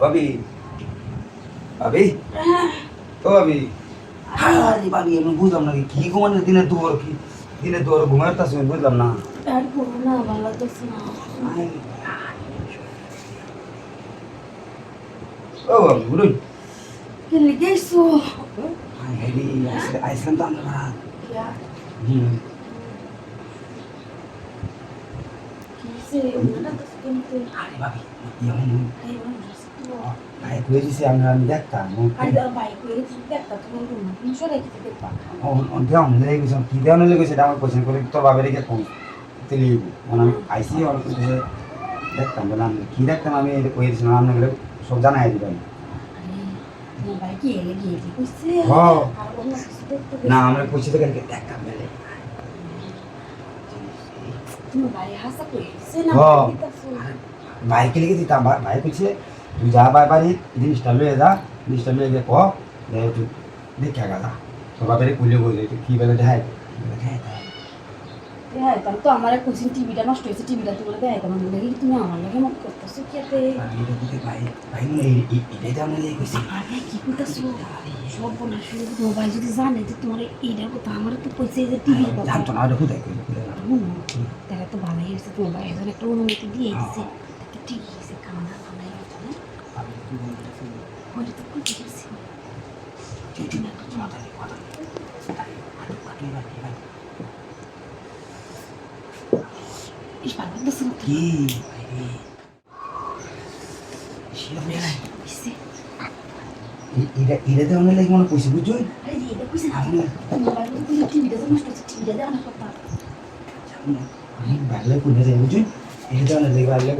ভাবি ভাবি ও ভাবি আরে ভাবি আমি বুঝলাম না কি ঘুমানো দিনের দুপুর কি দিনের দুপুর ঘুমাতে আসবে বুঝলাম না আর বলো না ভালো লাগতেছে না। ও ভাবি বলুন কে লিখেছো? হেরি আইসলাম তো আমরা কিসে ওটা তো কিনতে আরে ভাবি ভাই কয়ে দিছে আমি দেখতাম আর ভাই কই দিতে একটা তুমি তুমি সরে কি দেখবা দেওয়ান লেগে গেছে কি দেওয়ান লেগে গেছে এটা আমার কোশ্চেন করে তোর বাবা রেখে কোন তেলি মানে আমি আইসি আর দেখতাম বললাম কি দেখতাম আমি এটা কয়ে দিয়েছিলাম আপনাকে সব জানাই দিবেন ভাই কি এলে গিয়ে কইছে হ্যাঁ আর অন্য কিছু দেখতে না আমরা কইছি তো কালকে দেখতাম বলে তুমি ভাই হাসা কইছে না হ্যাঁ দিতাছো ভাইকে লিখে দিতাম ভাই কইছে তুই যা বাড়ি জিনিসটা লয়ে যা জিনিসটা লয়ে গিয়ে কহ তুই দেখে গেলা তোর বাপের কুলে বলে তুই কী বেলা দেখায় হ্যাঁ তাহলে তো আমার কোচিং টিভিটা নষ্ট হয়েছে টিভিটা তো বলে দেয় তোমার দেখি তুমি আমার লাগে মত করতেছো কি এতে ভাই ভাই এটাই তো আমরা লিখে কইছি আর ভাই কি করতেছো সব বলা শুরু মোবাইল যদি জানে যে তোমার এইটার কথা আমার তো কইছে যে টিভির কথা জানতো না ওটা কোথায় কইলো তাহলে তো ভালোই হয়েছে তোমার ভাই এখন একটা অনুমতি দিয়ে দিচ্ছে ঠিক আছে খানা খানাই হতো না ওটা তো খুব ঠিক আছে ইস ভালো লাগতেছে না কি এটা তো অনেক লাগে মনে কইছি বুঝছো আরে এটা কইছে না মোবাইল তো টিভিটা তো নষ্ট হচ্ছে টিভিটা দেওয়া না কথা ভালো করে বুঝছো এটা তো অনেক লাগে ভালো